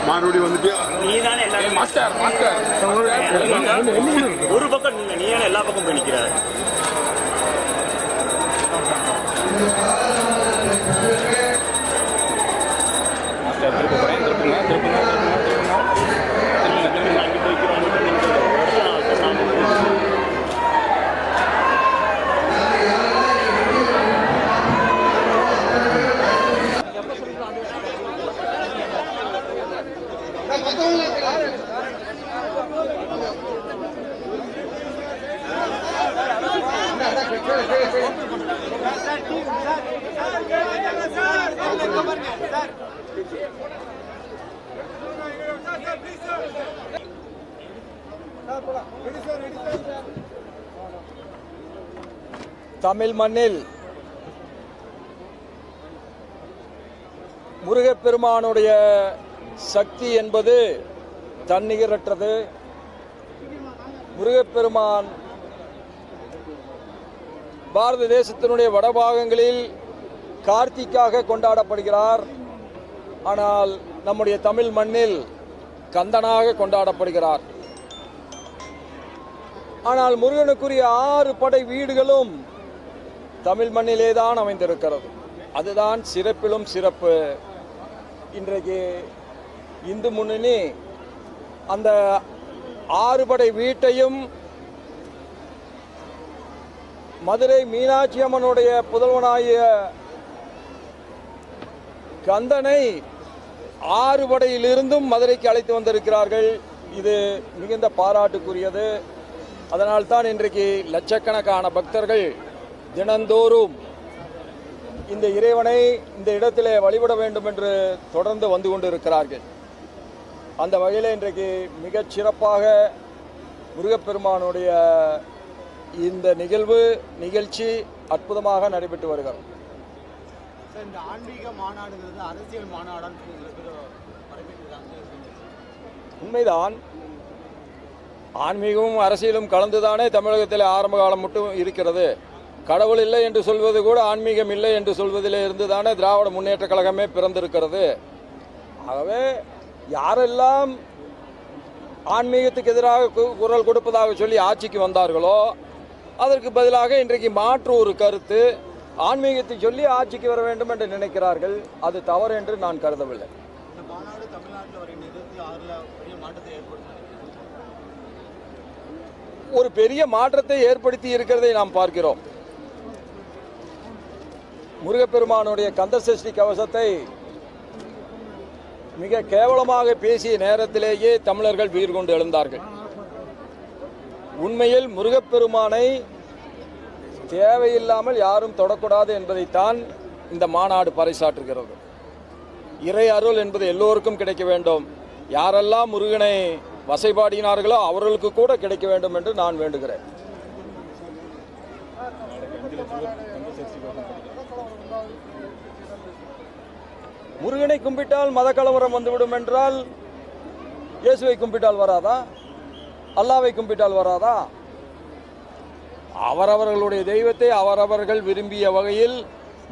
மாறுபடி வந்துட்டு நீதானே எல்லாரும் மாஸ்டர் ஒரு பக்கம் நீங்க நீ எல்லா பக்கம் போய் நிக்கிற தமிழ் மண்ணில் முருகப்பெருமானுடைய சக்தி என்பது தன்னிகரற்றது. முருகப்பெருமான் பாரத தேசத்தினுடைய வடபாகங்களில் கார்த்திக்காக கொண்டாடப்படுகிறார். ஆனால் நம்முடைய தமிழ் மண்ணில் கந்தனாக கொண்டாடப்படுகிறார். ஆனால் முருகனுக்குரிய 6 படை வீடுகளும் தமிழ் மண்ணிலே தான் அமைந்திருக்கிறது. அதுதான் சிறப்பிலும் சிறப்பு. இன்றைக்கு இந்து முன்னணி அந்த 6 படை வீட்டையும் மதுரை மீனாட்சி அம்மனுடைய புதல்வனாகிய கந்தனை 6 படையிலிருந்தும் மதுரைக்கு அழைத்து வந்திருக்கிறார்கள். இது மிகுந்த பாராட்டுக்குரியது. அதனால்தான் இன்றைக்கு லட்சக்கணக்கான பக்தர்கள் தினந்தோறும் இந்த இறைவனை இந்த இடத்திலே வழிபட வேண்டும் என்று தொடர்ந்து வந்து கொண்டிருக்கிறார்கள். அந்த வகையில் இன்றைக்கு மிகச் சிறப்பாக முருகப்பெருமானுடைய இந்த நிகழ்ச்சி அற்புதமாக நடைபெற்று வருகிறது. இந்த ஆன்மீக மாநாடுங்கிறது அரசியல் மாநாடான்னு உண்மைதான். ஆன்மீகமும் அரசியலும் கலந்துதானே தமிழகத்தில் ஆரம்ப காலம் மட்டும் இருக்கிறது. கடவுள் இல்லை என்று சொல்வது கூட ஆன்மீகம் இல்லை என்று சொல்வதிலே இருந்துதானே திராவிட முன்னேற்ற கழகமே பிறந்திருக்கிறது. ஆகவே யாரெல்லாம் ஆன்மீகத்துக்கு எதிராக குரல் கொடுப்பதாக சொல்லி ஆட்சிக்கு வந்தார்களோ அதற்கு பதிலாக இன்றைக்கு மாற்று ஒரு கருத்து ஆன்மீகத்தை சொல்லி ஆட்சிக்கு வர வேண்டும் என்று நினைக்கிறார்கள். அது தவறு என்று நான் கருதவில்லை. ஒரு பெரிய மாற்றத்தை ஏற்படுத்தி இருக்கிறதை நாம் பார்க்கிறோம். முருகப்பெருமானுடைய கந்தசஷ்டி கவசத்தை மிக கேவலமாக பேசிய நேரத்திலேயே தமிழர்கள் வீர் கொண்டு எழுந்தார்கள். உண்மையில் முருகப்பெருமானை தேவையில்லாமல் யாரும் தொடக்கூடாது என்பதைத்தான் இந்த மாநாடு பறைசாற்றுகிறது. இறை அருள் என்பது எல்லோருக்கும் கிடைக்க வேண்டும். யாரெல்லாம் முருகனை வசைபாடினார்களோ அவர்களுக்கு கூட கிடைக்க வேண்டும் என்று நான் வேண்டுகிறேன். முருகனை கும்பிட்டால் மத கலவரம் வந்துவிடும் என்றால் இயேசுவை கும்பிட்டால் வராதா? அல்லாவை கும்பிட்டால் வராதா? அவரவர்களுடைய தெய்வத்தை அவரவர்கள் விரும்பிய வகையில்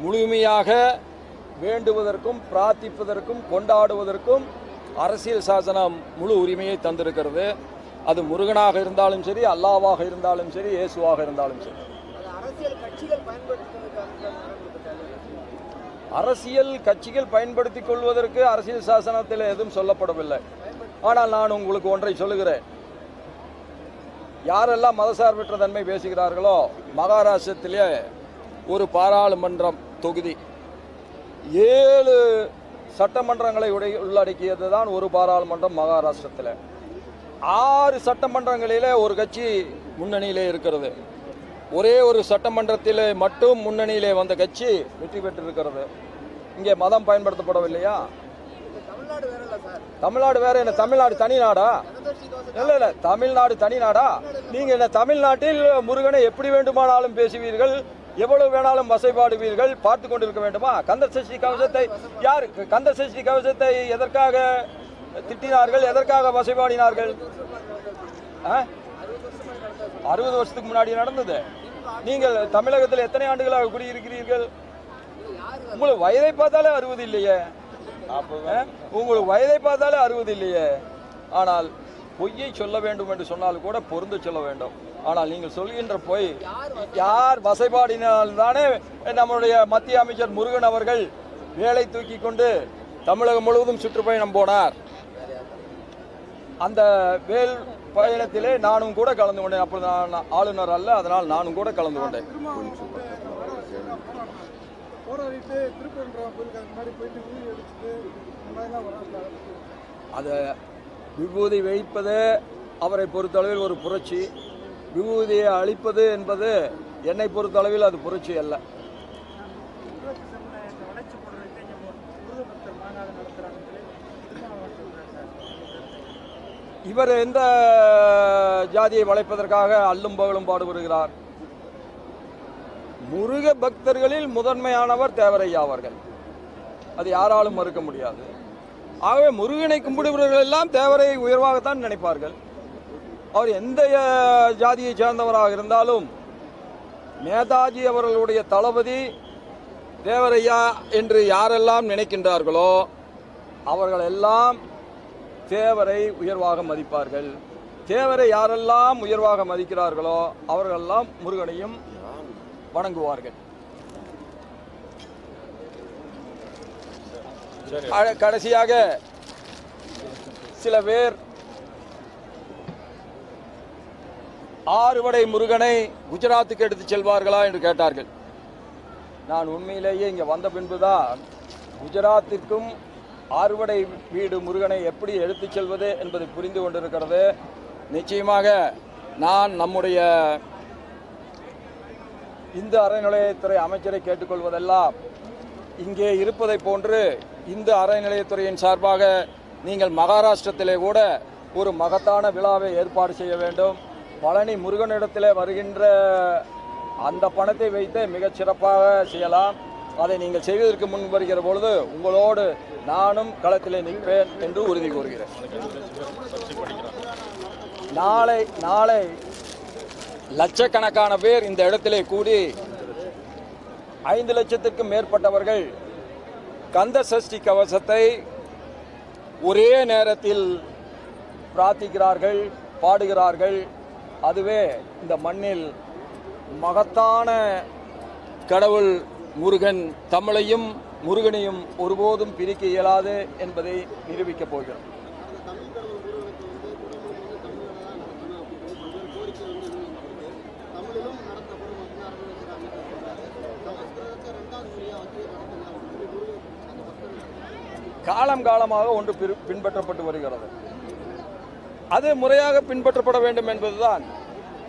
முழுமையாக வேண்டுவதற்கும் பிரார்த்திப்பதற்கும் கொண்டாடுவதற்கும் அரசியல் சாசனம் முழு உரிமையை தந்திருக்கிறது. அது முருகனாக இருந்தாலும் சரி, அல்லாவாக இருந்தாலும் சரி, இயேசுவாக இருந்தாலும் சரி. அரசியல் கட்சிகள் பயன்படுத்திக் கொள்வதற்கு அரசியல் சாசனத்தில் எதுவும் சொல்லப்படவில்லை. ஆனால் நான் உங்களுக்கு ஒன்றை சொல்லுகிறேன். யாரெல்லாம் மதசார்பற்ற தன்மை பேசுகிறார்களோ மகாராஷ்டிரத்திலே ஒரு பாராளுமன்றம் தொகுதி 7 சட்டமன்றங்களை உள்ளடக்கியது தான் ஒரு பாராளுமன்றம் மகாராஷ்டிரத்தில். 6 சட்டமன்றங்களிலே ஒரு கட்சி முன்னணியிலே இருக்கிறது. ஒரே ஒரு சட்டமன்றத்தில் மட்டும் முன்னணியிலே வந்த கட்சி வெற்றி பெற்றிருக்கிறது. இங்கே மதம் பயன்படுத்தப்படவில்லையா? தமிழ்நாடு வேற என்ன? தமிழ்நாடு தனி நாடா? இல்ல தமிழ்நாடு தனி நாடா? நீங்க என்ன தமிழ்நாட்டில் முருகனை எப்படி வேண்டுமானாலும் பேசுவீர்கள், எவ்வளவு வேணாலும் வசைபாடுவீர்கள், பார்த்து கொண்டிருக்க வேண்டுமா? கந்த சஷ்டி கவசத்தை யார் கந்த சஷ்டி கவசத்தை எதற்காக திட்டினார்கள், எதற்காக வசைபாடினார்கள்? 60 வருஷத்துக்கு முன்னாடி நடந்தது. நீங்கள் தமிழகத்தில் எத்தனை ஆண்டுகளாக குடியிருக்கிறீர்கள்? உங்களுக்கு வயதை பார்த்தாலே 60 இல்லையே. உங்களுக்கு வயதை பார்த்தாலே 60 இல்லையே. ஆனால் பொய்யை சொல்ல வேண்டும் என்று சொன்னால் கூட பொருந்து சொல்ல வேண்டும். ஆனால் நீங்கள் சொல்கின்ற பொய் யார் வசைபாடினால்தானே நம்முடைய மத்திய அமைச்சர் முருகன் அவர்கள் வேலை தூக்கி கொண்டு தமிழகம் முழுவதும் சுற்றுப்பயணம் போனார். அந்த வேல் பயணத்திலே நானும் கூட கலந்து கொண்டேன். அப்பொழுது நான் ஆளுநர் அல்ல, அதனால் நானும் கூட கலந்து கொண்டேன். அதை விபூதி வைப்பது அவரை பொறுத்தளவில் ஒரு புரட்சி, விபூதியை அளிப்பது என்பது என்னை பொறுத்தளவில் அது புரட்சி அல்ல. இவர் எந்த ஜாதியை வளைப்பதற்காக அல்லும் பகலும் பாடுபடுகிறார்? முருக பக்தர்களில் முதன்மையானவர் தேவரையா அவர்கள், அது யாராலும் மறுக்க முடியாது. ஆகவே முருகனை கும்பிடுபவர்கள் எல்லாம் தேவரை உயர்வாகத்தான் நினைப்பார்கள். அவர் எந்த ஜாதியை சேர்ந்தவராக இருந்தாலும் நேதாஜி அவர்களுடைய தளபதி தேவரையா என்று யாரெல்லாம் நினைக்கின்றார்களோ அவர்கள் எல்லாம் தேவரை உயர்வாக மதிப்பார்கள். தேவரை யாரெல்லாம் உயர்வாக மதிக்கிறார்களோ அவர்களெல்லாம் முருகனையும் வணங்குவார்கள். கடைசியாக சில பேர் ஆறுபடை முருகனை குஜராத்துக்கு எடுத்து செல்வார்களா என்று கேட்டார்கள். நான் உண்மையிலேயே இங்கே வந்த பின்புதான் குஜராத்திற்கும் ஆறுபடை வீடு முருகனை எப்படி எடுத்துச் செல்வது என்பதை புரிந்து கொண்டிருக்கிறது. நிச்சயமாக நான் நம்முடைய இந்து அறநிலையத்துறை அமைச்சரை கேட்டுக்கொள்வதெல்லாம் இங்கே இருப்பதை போன்று இந்து அறநிலையத்துறையின் சார்பாக நீங்கள் மகாராஷ்டிரத்திலே கூட ஒரு மகத்தான விழாவை ஏற்பாடு செய்ய வேண்டும். பழனி முருகனிடத்திலே வருகின்ற அந்த பணத்தை வைத்து மிகச் சிறப்பாக செய்யலாம். அதை நீங்கள் செய்வதற்கு முன் வருகிற பொழுது உங்களோடு நானும் களத்திலே நிற்பேன் என்று உறுதி கூறுகிறேன். நாளை லட்சக்கணக்கான பேர் இந்த இடத்திலே கூடி 5 லட்சத்திற்கும் மேற்பட்டவர்கள் கந்த சஷ்டி கவசத்தை ஒரே நேரத்தில் பிரார்த்திக்கிறார்கள், பாடுகிறார்கள். அதுவே இந்த மண்ணில் மகத்தான கடவுள் முருகன் தமிழையும் முருகனையும் ஒருபோதும் பிரிக்க இயலாது என்பதை நிரூபிக்கப் போகிறோம். காலமாக ஒன்று பின்பற்றப்பட்டு வருகிறது. அது முறையாக பின்பற்றப்பட வேண்டும் என்பதுதான்.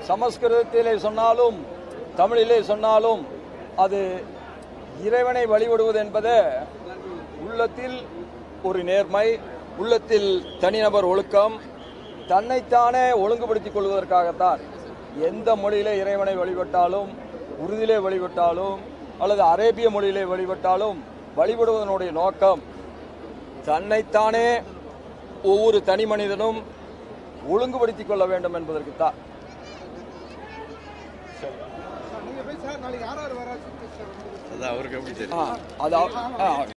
சமஸ்கிருதத்திலே சொன்னாலும் தமிழிலே சொன்னாலும் அது இறைவனை வழிபடுவது என்பது உள்ளத்தில் ஒரு நேர்மை, உள்ளத்தில் தனிநபர் ஒழுக்கம், தன்னைத்தானே ஒழுங்குபடுத்திக் கொள்வதற்காகத்தான். எந்த மொழியிலே இறைவனை வழிபட்டாலும், உருதிலே வழிபட்டாலும் அல்லது அரேபிய மொழியிலே வழிபட்டாலும் வழிபடுவதனுடைய நோக்கம் தன்னைத்தானே ஒவ்வொரு தனி மனிதனும் ஒழுங்குபடுத்திக் கொள்ள வேண்டும் என்பதற்குத்தான். அவருக்கு எப்படி தெரியும்?